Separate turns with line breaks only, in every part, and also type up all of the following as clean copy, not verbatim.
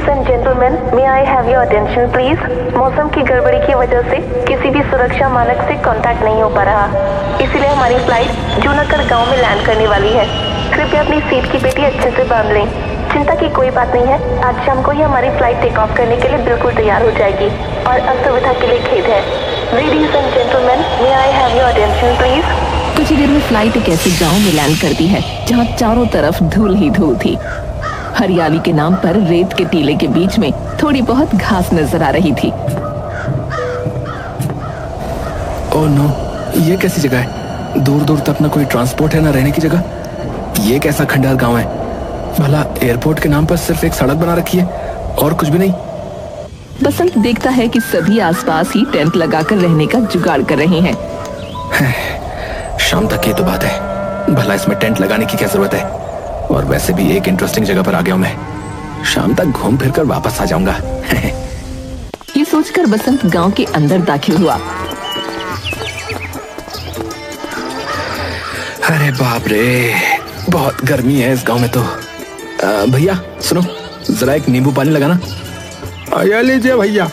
Ladies and gentleman, may I have your attention please. मौसम की गड़बड़ी की वजह से किसी भी सुरक्षा मानक से कांटेक्ट नहीं हो पा रहा, इसीलिए हमारी फ्लाइट जूनागढ़ गांव में लैंड करने वाली है। कृपया अपनी सीट की पेटी अच्छे से बांध लें। चिंता की कोई बात नहीं है, आज शाम को ही हमारी फ्लाइट टेक ऑफ करने के लिए बिल्कुल तैयार हो जाएगी और असुविधा के लिए खेद है। Ladies and gentleman, may I have your attention please.
कुछ ही देर में फ्लाइट एक ऐसे गांव में लैंड करती है जहां चारों तरफ धूल ही धूल थी। हरियाली के नाम पर रेत के टीले के बीच में थोड़ी बहुत घास नजर आ रही थी।
ओह नो, ये कैसी जगह है? दूर दूर तक ना कोई ट्रांसपोर्ट है ना रहने की जगह। ये कैसा खंडहर गांव है? भला एयरपोर्ट के नाम पर सिर्फ एक सड़क बना रखी है और कुछ भी नहीं।
बसंत देखता है कि सभी आसपास ही टेंट लगाकर रहने का जुगाड़ कर रहे हैं।
शाम तक ये तो बात है, भला इसमें टेंट लगाने की क्या जरूरत है? और वैसे भी एक इंटरेस्टिंग जगह पर आ गया हूं मैं, शाम तक घूम फिर कर वापस आ जाऊंगा।
ये सोचकर बसंत गांव के अंदर दाखिल हुआ।
अरे बाप रे, बहुत गर्मी है इस गांव में तो। भैया सुनो, जरा एक नींबू पानी लगाना।
ये लीजिए भैया,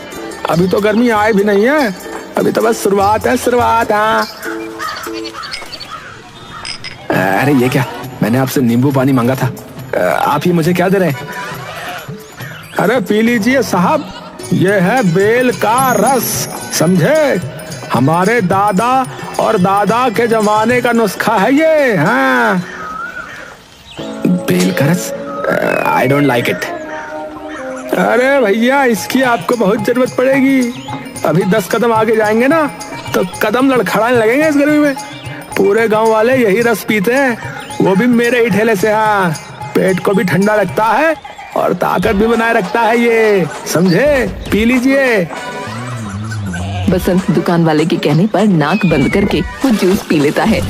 अभी तो गर्मी आए भी नहीं है, अभी तो बस शुरुआत है, शुरुआत। हाँ
अरे ये क्या, मैंने आपसे नींबू पानी मांगा था, आप ही मुझे क्या दे रहे हैं?
अरे पी लीजिए साहब, ये है बेल का रस, समझे? हमारे दादा और दादा के जमाने का नुस्खा है ये। हाँ
बेल का रस? I don't like it.
अरे भैया, इसकी आपको बहुत जरूरत पड़ेगी। अभी 10 कदम आगे जाएंगे ना तो कदम लड़खड़ाने लगेंगे इस गर्मी में। पूरे गांव वाले यही रस पीते हैं, वो भी मेरे ही ठेले से। हाँ, पेट को भी ठंडा रखता है और ताकत भी बनाए रखता है ये, समझे? पी लीजिए।
बसंत दुकान वाले के कहने पर नाक बंद करके वो जूस पी लेता है।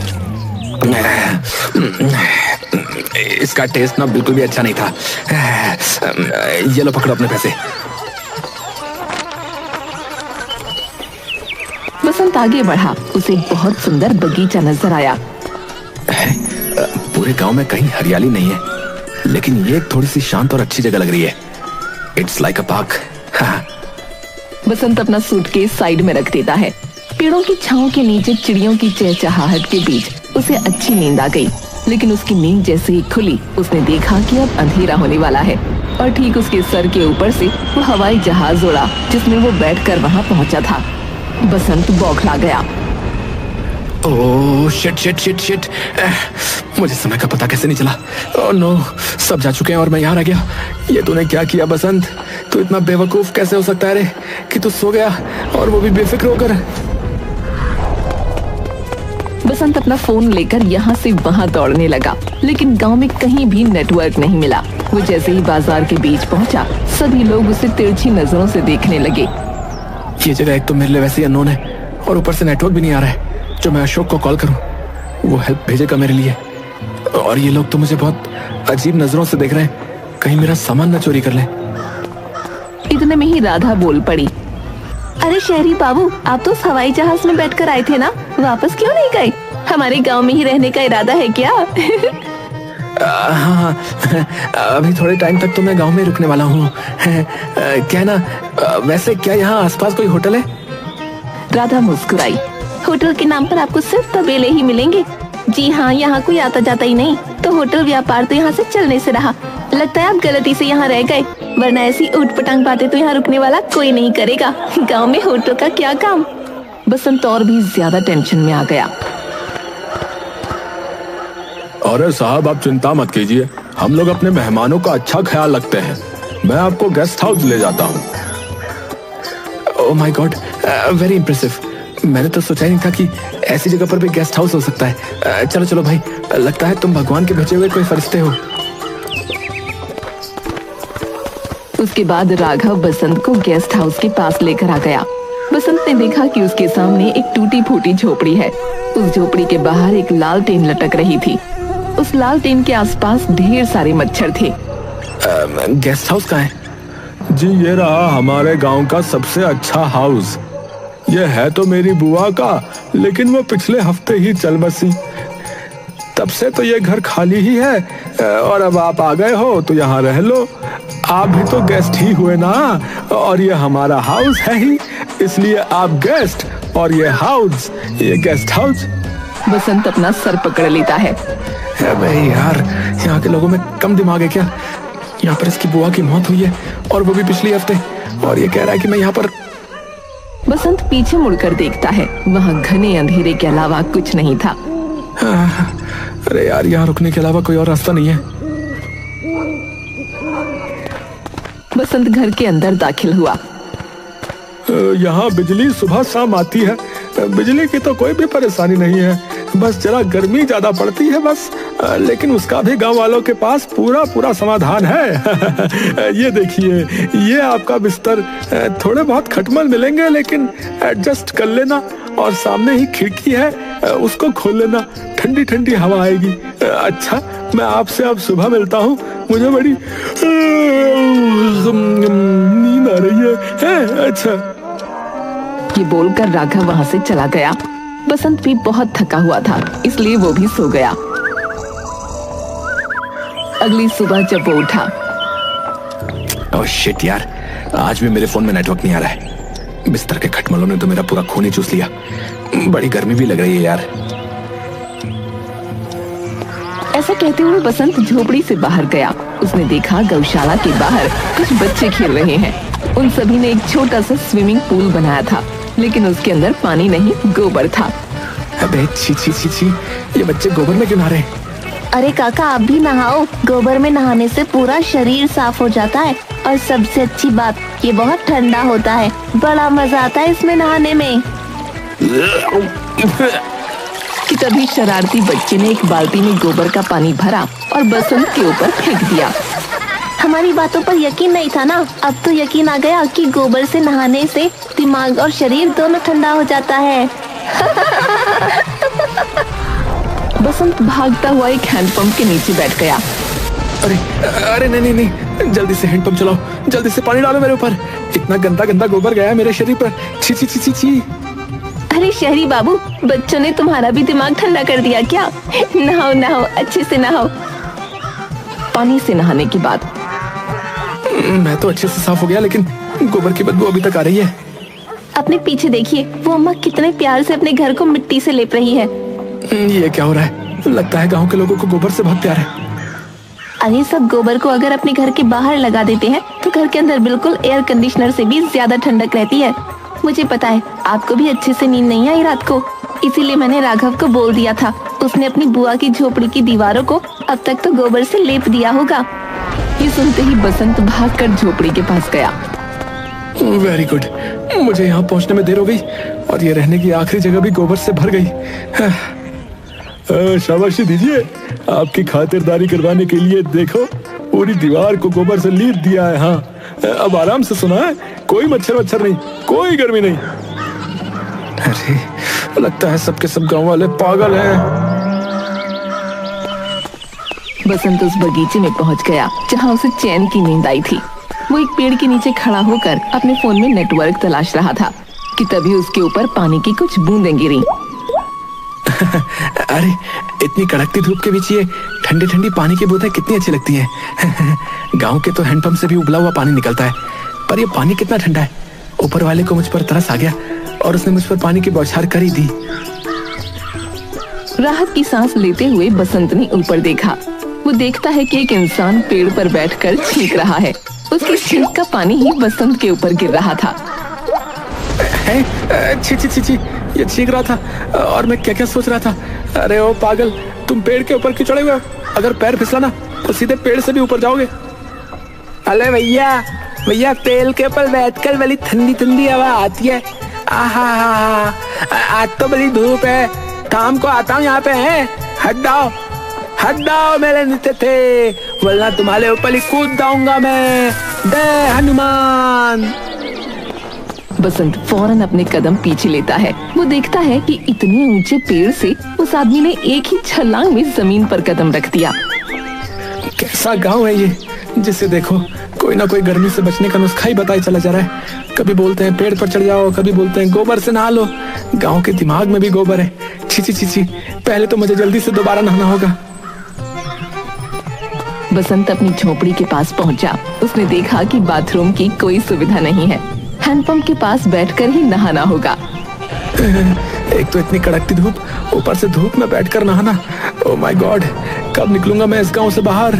इसका टेस्ट ना बिल्कुल भी अच्छा नहीं था। ये लो पकड़ो अपने पैसे।
बसंत आगे बढ़ा, उसे एक बहुत सुंदर बगीचा नजर आया।
पूरे गांव में कहीं हरियाली नहीं है, लेकिन ये थोड़ी सी शांत और अच्छी जगह लग रही है। It's like a park.
Basant अपना सूटकेस साइड में रख देता है। पेड़ों की छांव के नीचे चिड़ियों की चहचहाहट के बीच उसे अच्छी नींद आ गई, लेकिन उसकी नींद जैसे ही खुली उसने देखा कि अब अंधेरा होने वाला है और ठीक उसके सर के ऊपर से वो हवाई जहाज उड़ा जिसमें वो बैठकर वहां पहुंचा था। बसंत बौखला गया।
Oh shit shit shit shit, मुझे समय का पता कैसे नहीं चला? ओह नो, सब जा चुके हैं और मैं यहाँ रह गया। ये तूने क्या किया बसंत? तू इतना बेवकूफ कैसे हो सकता है रे कि तू सो गया, और वो भी बेफिक्र होकर।
बसंत अपना फोन लेकर यहाँ से वहाँ दौड़ने लगा, लेकिन गांव में कहीं भी नेटवर्क नहीं मिला। वो जैसे ही बाजार के बीच पहुंचा, सभी लोग उसे तिरछी नजरों से देखने लगे।
ये जगह एक तो मेरे लिए वैसे ही अननोन है और ऊपर से नेटवर्क भी नहीं आ रहा है। जो मैं अशोक को कॉल करूं, वो हेल्प भेजेगा मेरे लिए, और ये लोग तो मुझे बहुत अजीब नजरों से देख रहे हैं, कहीं मेरा सामान न चोरी कर लें।
इतने में ही राधा बोल पड़ी। अरे शहरी बाबू, आप तो उस हवाई जहाज में बैठकर आए थे ना, वापस क्यों नहीं गए? हमारे गांव में ही रहने का इरादा है क्या?
हाँ, अभी थोड़े टाइम तक तो मैं गांव में रुकने वाला हूँ। क्या ना, वैसे क्या यहाँ आसपास कोई होटल है?
राधा मुस्कुराई। होटल के नाम पर आपको सिर्फ तबेले ही मिलेंगे। जी हाँ, यहाँ कोई आता जाता ही नहीं, तो होटल व्यापार तो यहाँ से चलने से रहा। लगता है आप गलती से यहाँ रह गए, वरना ऐसी ऊट-पटांग बातें तो यहाँ रुकने वाला कोई नहीं करेगा। गांव में होटल का क्या काम? बसंत और भी ज्यादा टेंशन में आ गया।
अरे साहब, आप चिंता मत कीजिए, हम लोग अपने मेहमानों का अच्छा ख्याल रखते हैं। मैं आपको गेस्ट हाउस ले जाता हूँ।
Oh my God, very impressive. मैंने तो सोचा ही नहीं था कि ऐसी जगह पर भी गेस्ट हाउस हो सकता है। चलो चलो भाई, लगता है तुम भगवान के भेजे हुए कोई फरिश्ते हो।
उसके बाद राघव बसंत को गेस्ट हाउस के पास लेकर आ गया। बसंत ने देखा कि उसके सामने एक टूटी फूटी झोपड़ी है। उस झोपड़ी के बाहर एक लालटेन लटक रही थी। उस लालटेन के आसपास ढेर सारे मच्छर थे।
गेस्ट हाउस कहाँ है?
जी ये रहा हमारे गांव का सबसे अच्छा हाउस। ये है तो मेरी बुआ का, लेकिन वो पिछले हफ्ते ही चल बसी। तब से तो ये घर खाली ही है, और अब आप आ गए हो तो यहाँ रह लो। आप भी तो गेस्ट ही हुए ना, और ये हमारा हाउस है ही, इसलिए आप गेस्ट और ये हाउस, ये गेस्ट हाउस।
बसंत अपना सर पकड़ लेता है।
भाई यार, यहाँ के लोगों में कम दिमाग है क्या? यहाँ पर इसकी बुआ की मौत हुई है और वो भी पिछले हफ्ते, और ये कह रहा है कि मैं यहाँ पर।
बसंत पीछे मुड़कर देखता है, वहाँ घने अंधेरे के अलावा कुछ नहीं था।
अरे यार, यहाँ रुकने के अलावा कोई और रास्ता नहीं है।
बसंत घर के अंदर दाखिल हुआ।
यहाँ बिजली सुबह शाम आती है, बिजली की तो कोई भी परेशानी नहीं है, बस जरा गर्मी ज्यादा पड़ती है बस, लेकिन उसका भी गांव वालों के पास पूरा समाधान है। ये देखिए, ये आपका बिस्तर, थोड़े बहुत खटमल मिलेंगे लेकिन एडजस्ट कर लेना, और सामने ही खिड़की है, उसको खोल लेना, ठंडी ठंडी हवा आएगी। अच्छा, मैं आपसे अब सुबह मिलता हूँ, मुझे बड़ी नींद आ रही है। अच्छा।
ये बोलकर राघव वहाँ से चला गया। बसंत भी बहुत थका हुआ था, इसलिए वो भी सो गया। अगली सुबह जब वो उठा,
ओह शिट यार, आज भी मेरे फोन में नेटवर्क नहीं आ रहा है। बिस्तर के खटमलों ने तो मेरा पूरा खून ही चूस लिया। बड़ी गर्मी भी लग रही है यार।
ऐसा कहते हुए बसंत झोपड़ी से बाहर गया। उसने देखा गौशाला के बाहर कुछ बच्चे खेल रहे हैं। उन सभी ने एक छोटा सा स्विमिंग पूल बनाया था, लेकिन उसके अंदर पानी नहीं, गोबर था।
अबे छी छी छी छी, ये बच्चे गोबर में क्यों नहा रहे हैं?
अरे काका, आप भी नहाओ, गोबर में नहाने से पूरा शरीर साफ हो जाता है, और सबसे अच्छी बात, ये बहुत ठंडा होता है, बड़ा मजा आता है इसमें नहाने में।
कि तभी शरारती बच्चे ने एक बाल्टी में गोबर का पानी भरा और बसंत के ऊपर फेंक दिया।
हमारी बातों पर यकीन नहीं था ना, अब तो यकीन आ गया कि गोबर से नहाने से दिमाग और शरीर दोनों ठंडा हो जाता है।
बसंत भागता हुआ एक हैंडपंप के नीचे बैठ गया।
अरे अरे नहीं नहीं नहीं, जल्दी से हैंडपंप चलाओ, जल्दी से पानी डालो मेरे ऊपर। इतना गंदा गंदा गोबर गया है मेरे शरीर पर। छी छी छी छी छी।
अरे शहरी बाबू, बच्चों ने तुम्हारा भी दिमाग ठंडा कर दिया क्या? नहाओ नहाओ, अच्छे से नहाओ।
पानी से नहाने के बाद
मैं तो अच्छे से साफ हो गया, लेकिन गोबर की बदबू अभी तक आ रही है।
अपने पीछे देखिए, वो अम्मा कितने प्यार से अपने घर को मिट्टी से लेप रही है।
ये क्या हो रहा है? लगता है गांव के लोगों को गोबर से बहुत प्यार है।
अरे सब गोबर को अगर अपने घर के बाहर लगा देते हैं तो घर के अंदर बिल्कुल एयर कंडीशनर से भी ज्यादा ठंडक रहती है। मुझे पता है आपको भी अच्छे से नींद नहीं आई रात को, इसीलिए मैंने राघव को बोल दिया था, उसने अपनी बुआ की झोपड़ी की दीवारों को अब तक तो गोबर से लेप दिया होगा।
ये सुनते ही बसंत भागकर झोपड़ी के पास गया।
वेरी गुड, मुझे यहाँ पहुँचने में देर हो गई और ये रहने की आखिरी जगह भी गोबर से भर गई।
शाबाशी दीजिए, आपकी खातिरदारी करवाने के लिए देखो पूरी दीवार को गोबर से लीप दिया है। हाँ, अब आराम से सुना है, कोई मच्छर नहीं, कोई गर्मी नहीं।
अरे लगता है सबके सब गांव वाले पागल हैं।
बसंत उस बगीचे में पहुंच गया जहां उसे चैन की नींद आई थी। वो एक पेड़ के नीचे खड़ा होकर अपने फोन में नेटवर्क तलाश रहा था कि तभी उसके ऊपर पानी की कुछ बूंदें गिरी।
अरे इतनी कड़कती धूप के बीच ये ठंडी ठंडी पानी की बूंदें कितनी अच्छी लगती हैं। गांव के तो हैंडपंप से भी उबला हुआ पानी निकलता है, पर ये पानी कितना ठंडा है। ऊपर वाले को मुझ पर तरस आ गया और उसने मुझ पर पानी की बौछार कर ही दी।
राहत की सांस लेते हुए बसंत ने ऊपर देखा। वो देखता है कि एक इंसान पेड़ पर बैठकर छींक रहा है। उसकी छींक का पानी ही बसंत के ऊपर गिर रहा था।
छी छी छी छी, ये छींक रहा था और मैं क्या क्या सोच रहा था। अरे ओ पागल, तुम पेड़ के ऊपर क्यों चढ़े हुए हो? अगर पैर फिसला ना तो सीधे पेड़ से भी ऊपर जाओगे।
अरे भैया भैया, पेड़ के ऊपर बैठकर बड़ी ठंडी ठंडी हवा आती है। आहा, आज तो बड़ी धूप है, शाम को आता हूँ यहाँ पे। है हट जाओ मेरे नीचे थे, वरना तुम्हारे ऊपर ही कूद जाऊंगा मैं। जय हनुमान।
बसंत फौरन अपने कदम पीछे लेता है। वो देखता है कि इतने ऊंचे पेड़ से उस आदमी ने एक ही छलांग में जमीन पर कदम रख दिया।
कैसा गांव है ये, जिसे देखो कोई ना कोई गर्मी से बचने का नुस्खा ही बताया चला जा रहा है। कभी बोलते हैं पेड़ पर चढ़ जाओ, कभी बोलते हैं गोबर से नहा लो। गांव के दिमाग में भी गोबर है। छी छी छी छी, पहले तो मुझे जल्दी से दोबारा नहाना होगा।
बसंत अपनी झोपड़ी के पास पहुंचा। उसने देखा कि बाथरूम की कोई सुविधा नहीं है। हैंडपंप के पास बैठकर ही नहाना होगा।
एक तो इतनी कड़कती धूप, ऊपर से धूप में बैठकर नहाना। ओह माय गॉड, कब निकलूंगा मैं इस गांव से बाहर।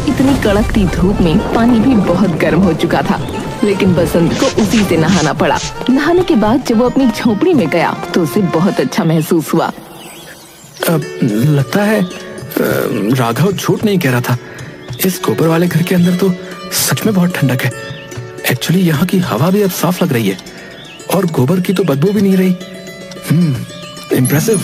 इतनी कड़कती धूप में पानी भी बहुत गर्म हो चुका था, लेकिन बसंत को उसी से नहाना पड़ा। नहाने के बाद जब वो अपनी झोपड़ी में गया तो उसे बहुत अच्छा महसूस हुआ।
लगता है राघव झूठ नहीं कह रहा था। इस गोबर वाले घर के अंदर तो सच में बहुत ठंडक है। एक्चुअली यहाँ की हवा भी अब साफ लग रही है और गोबर की तो बदबू भी नहीं रही। इम्प्रेसिव।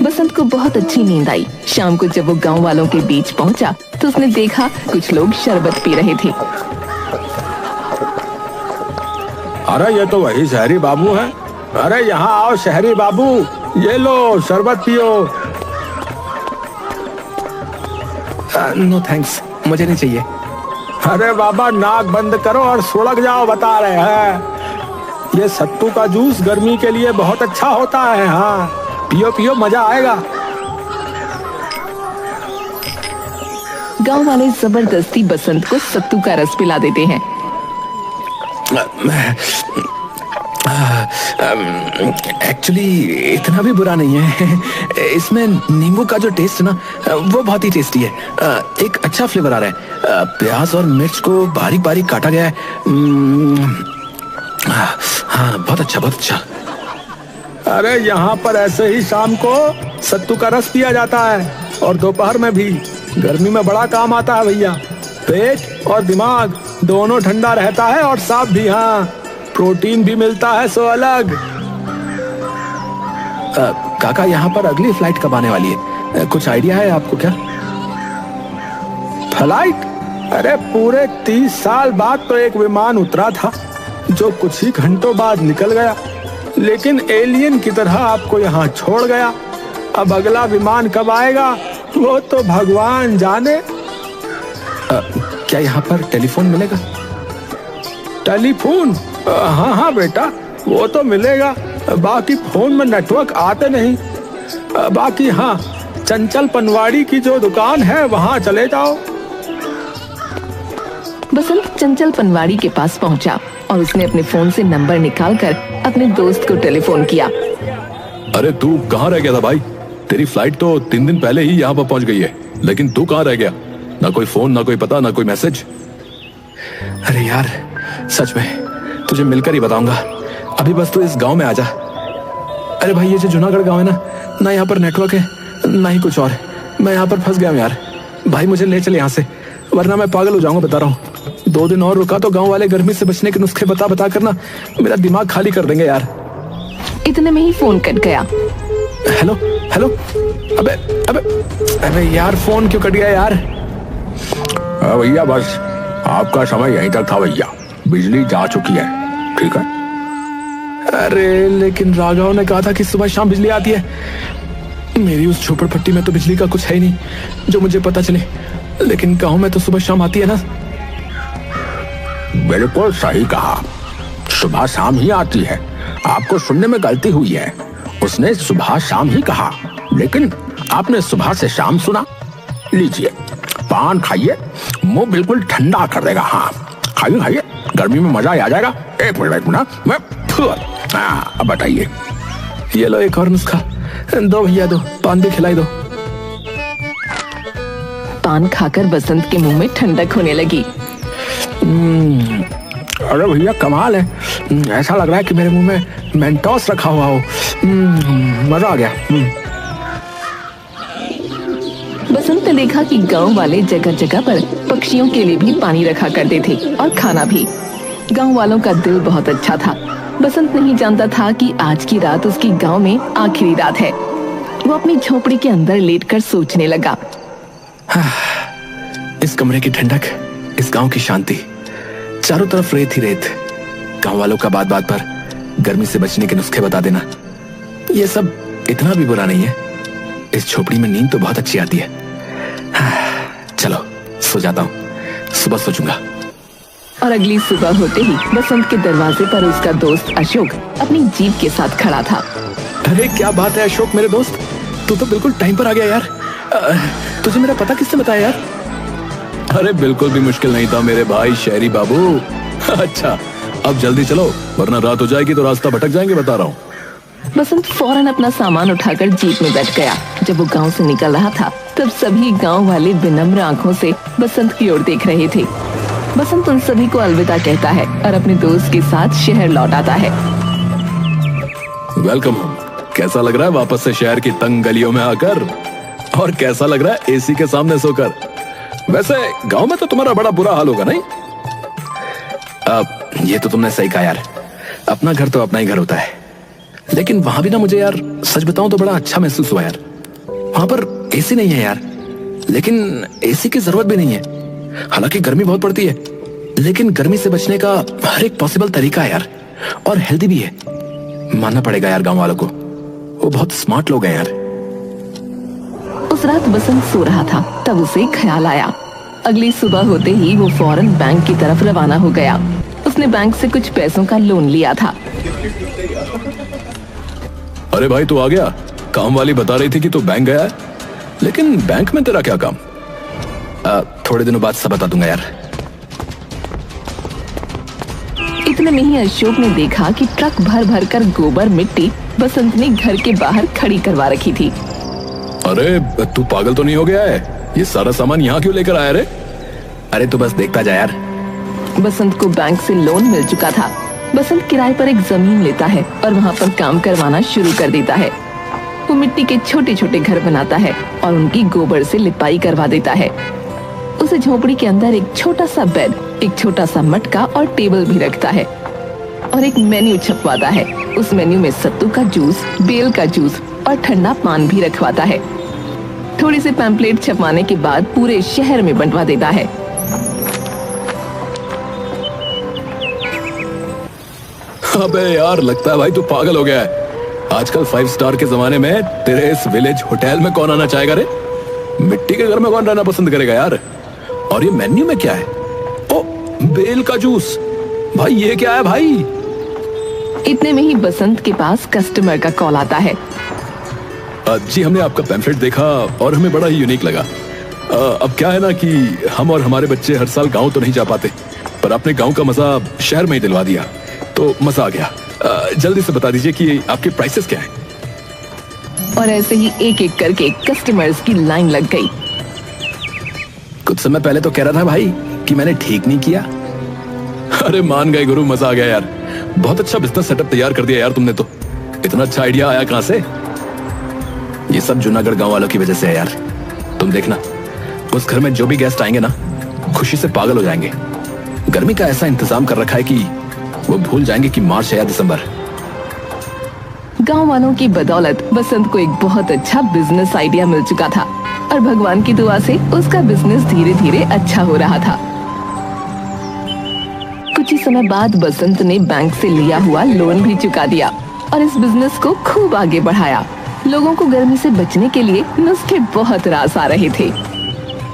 बसंत को बहुत अच्छी नींद आई। शाम को जब वो गांव वालों के बीच पहुंचा तो उसने देखा कुछ लोग शरबत पी रहे थे।
अरे ये तो वही शहरी बाबू है। अरे यहाँ आओ शहरी बाबू, ये लो शरबत पियो।
नो थैंक्स, मुझे नहीं चाहिए।
अरे बाबा नाक बंद करो और सुलग जाओ, बता रहे हैं। ये सत्तू का जूस गर्मी के लिए बहुत अच्छा होता है। हाँ पियो पियो, मजा आएगा।
गांव वाले जबरदस्ती बसंत को सत्तू का रस पिला देते हैं।
एक्चुअली इतना भी बुरा नहीं है। इसमें नींबू का जो टेस्ट है ना, वो बहुत ही टेस्टी है। एक अच्छा फ्लेवर आ रहा है। प्याज और मिर्च को बारीक बारीक काटा गया है। हाँ बहुत अच्छा, बहुत अच्छा।
अरे यहाँ पर ऐसे ही शाम को सत्तू का रस पिया जाता है और दोपहर में भी। गर्मी में बड़ा काम आता है भैया। पेट और दिमाग दोनों ठंडा रहता है और साफ भी। हाँ प्रोटीन भी मिलता है सो अलग।
काका यहाँ पर अगली फ्लाइट कब आने वाली है? कुछ आइडिया है आपको क्या?
फ्लाइट? अरे पूरे 30 साल बाद तो एक विमान उतरा था जो कुछ ही घंटों बाद निकल गया, लेकिन एलियन की तरह आपको यहाँ छोड़ गया। अब अगला विमान कब आएगा वो तो भगवान जाने।
क्या यहाँ पर टेलीफोन मिलेगा?
टेलीफोन? हाँ हाँ बेटा, वो तो मिलेगा। बाकी फोन में नेटवर्क आते नहीं। बाकी हाँ, चंचल पनवाड़ी की जो दुकान है वहाँ चले जाओ।
बसंत चंचल पनवाड़ी के पास पहुंचा और उसने अपने फोन से नंबर निकालकर अपने दोस्त को टेलीफोन किया।
अरे तू कहाँ रह गया था भाई? तेरी फ्लाइट तो 3 दिन पहले ही यहाँ पर पहुंच गई है, लेकिन तू कहाँ रह गया? ना कोई फोन, ना कोई पता, ना कोई मैसेज।
अरे यार सच में तुझे मिलकर ही बताऊंगा। अभी बस तू इस गांव में आ जा। अरे भाई ये जो जूनागढ़ गांव है ना यहाँ पर नेटवर्क है ना ही कुछ और। मैं यहाँ पर फंस गया हूँ यार। भाई मुझे ले चले यहाँ से, वरना मैं पागल हो जाऊंगा, बता रहा हूँ। 2 दिन और रुका तो गांव वाले गर्मी से बचने के नुस्खे बता बता कर ना मेरा दिमाग खाली कर देंगे यार।
इतने में ही फोन कट गया।
हेलो हेलो, अबे अबे अबे यार फोन क्यों कट गया यार?
भैया बस आपका समय यहीं तक था भैया, बिजली जा चुकी है। ठीक है।
अरे लेकिन राघव ने कहा था कि सुबह शाम बिजली आती है। मेरी उस झोपड़पट्टी में तो बिजली का कुछ है ही नहीं जो मुझे पता चले, लेकिन गांव में तो सुबह शाम आती है ना।
बिल्कुल सही कहा, सुबह शाम ही आती है। आपको सुनने में गलती हुई है। उसने सुबह शाम ही कहा, लेकिन आपने सुबह से शाम सुना। लीजिए पान खाइए, मुंह बिल्कुल ठंडा कर देगा। हाँ खाइए खाइए, गर्मी में मजा आ जाएगा। एक मिनट मैं अब बताइए।
ये लो एक और नुस्खा। दो भैया दो, पान भी खिलाई दो।
पान खाकर बसंत के मुंह में ठंडक होने लगी।
अरे भैया कमाल है, ऐसा लग रहा है कि मेरे मुंह में मेंटोस रखा हुआ हो। मजा आ गया।
बसंत ने देखा कि गांव वाले जगह जगह पर पक्षियों के लिए भी पानी रखा करते थे और खाना भी। गांव वालों का दिल बहुत अच्छा था। बसंत नहीं जानता था कि आज की रात उसकी गांव में आखिरी रात है। वो अपनी झोपड़ी के अंदर लेटकर सोचने लगा।
इस कमरे की ठंडक, इस गांव की शांति, चारों तरफ रेत ही रेत। गांव वालों का बात बात पर गर्मी से बचने के नुस्खे बता देना, ये सब इतना भी बुरा नहीं है। इस झोपड़ी में नींद तो बहुत अच्छी आती है। चलो सो जाता हूँ, सुबह सोचूंगा।
और अगली सुबह होते ही बसंत के दरवाजे पर उसका दोस्त अशोक अपनी जीप के साथ खड़ा था।
अरे क्या बात है अशोक मेरे दोस्त, तू तो बिल्कुल टाइम पर आ गया यार। तुझे मेरा पता किसने बताया यार? अरे बिल्कुल भी मुश्किल नहीं था मेरे भाई शहरी बाबू। अच्छा अब जल्दी चलो वरना रात हो जाएगी तो रास्ता भटक जाएंगे, बता रहा हूँ।
बसंत फौरन अपना सामान उठाकर जीप में बैठ गया। जब वो गांव से निकल रहा था तब सभी गांव वाले विनम्र आंखों से बसंत की ओर देख रहे थे। बसंत उन सभी को अलविदा कहता है और अपने दोस्त के साथ शहर लौट आता है।
Welcome home. कैसा लग रहा है वापस से शहर की तंग गलियों में आकर? और कैसा लग रहा है एसी के सामने सोकर? वैसे गांव में तो तुम्हारा बड़ा बुरा हाल होगा नहीं?
ये तो तुमने सही कहा यार, अपना घर तो अपना ही घर होता है। लेकिन वहां भी ना मुझे यार सच बताऊं तो बड़ा अच्छा महसूस हुआ यार। वहां पर एसी नहीं है यार, लेकिन एसी की जरूरत भी नहीं है। हालांकि गर्मी बहुत पड़ती है, लेकिन गर्मी से बचने का हर एक पॉसिबल तरीका है यार, और हेल्दी भी है। मानना पड़ेगा यार गांव वालों को, वो बहुत स्मार्ट लोग हैं यार।
उस रात बसंत सो रहा था, तब उसे ख्याल आया। अगली सुबह होते ही वो फौरन बैंक की तरफ रवाना हो गया। उसने बैंक से कुछ पैसों का लोन लिया था।
अरे भाई तू आ गया? काम वाली बता रही थी कि तू बैंक गया है, लेकिन बैंक में तेरा क्या काम?
थोड़े दिनों बाद सब बता दूंगा यार।
इतने में ही अशोक ने देखा कि ट्रक भर भर कर गोबर मिट्टी बसंत ने घर के बाहर खड़ी करवा रखी थी।
अरे तू पागल तो नहीं हो गया है? ये सारा सामान यहाँ क्यों लेकर आया रे?
अरे तू बस देखता जा यार।
बसंत को बैंक से लोन मिल चुका था। बसंत किराए पर एक जमीन लेता है और वहाँ पर काम करवाना शुरू कर देता है। वो मिट्टी के छोटे छोटे घर बनाता है और उनकी गोबर से लिपाई करवा देता है। उसे झोपड़ी के अंदर एक छोटा सा बेड, एक छोटा सा मटका और टेबल भी रखता है और एक मेन्यू छपवाता है। उस मेन्यू में सत्तू का जूस, बेल का जूस और ठंडा पान भी रखवाता है। थोड़ी सी पैम्पलेट छपवाने के बाद पूरे शहर में बंटवा देता है।
अबे यार लगता है भाई तू पागल हो गया है। आजकल 5 स्टार के जमाने में तेरे इस विलेज होटल में कौन आना चाहेगा रे? मिट्टी के घर में कौन रहना पसंद करेगा यार? और ये मेन्यू में क्या है? ओ बेल का जूस। भाई ये क्या है भाई?
इतने में ही बसंत के पास कस्टमर का कॉल आता है।
जी हमने आपका पैम्फलेट देखा और हमें बड़ा ही यूनिक लगा। अब क्या है ना कि हम और हमारे बच्चे हर साल गांव तो नहीं जा पाते, पर आपने गांव का मजा शहर में ही दिलवा दिया, तो मजा आ गया। जल्दी से बता दीजिए कि आपके प्राइसेस क्या हैं?
और ऐसे ही एक एक करके कस्टमर्स की लाइन लग गई।
कुछ समय पहले तो कह रहा था भाई कि मैंने ठीक नहीं किया।
अरे मान गए गुरु, मजा आ गया यार। बहुत अच्छा बिजनेस सेटअप तैयार कर दिया यार तुमने तो। इतना अच्छा आइडिया आया कहां से?
ये सब जूनागढ़ गांव वालों की वजह से है यार। तुम देखना, उस घर में जो भी गेस्ट आएंगे ना, खुशी से पागल हो जाएंगे। गर्मी का ऐसा इंतजाम कर रखा है कि वो भूल जाएंगे कि मार्च है या दिसंबर।
गांव वालों की बदौलत बसंत को एक बहुत अच्छा बिजनेस आइडिया मिल चुका था और भगवान की दुआ से उसका बिजनेस धीरे धीरे अच्छा हो रहा था। कुछ ही समय बाद बसंत ने बैंक से लिया हुआ लोन भी चुका दिया और इस बिजनेस को खूब आगे बढ़ाया। लोगों को गर्मी से बचने के लिए नुस्खे बहुत रास आ रहे थे।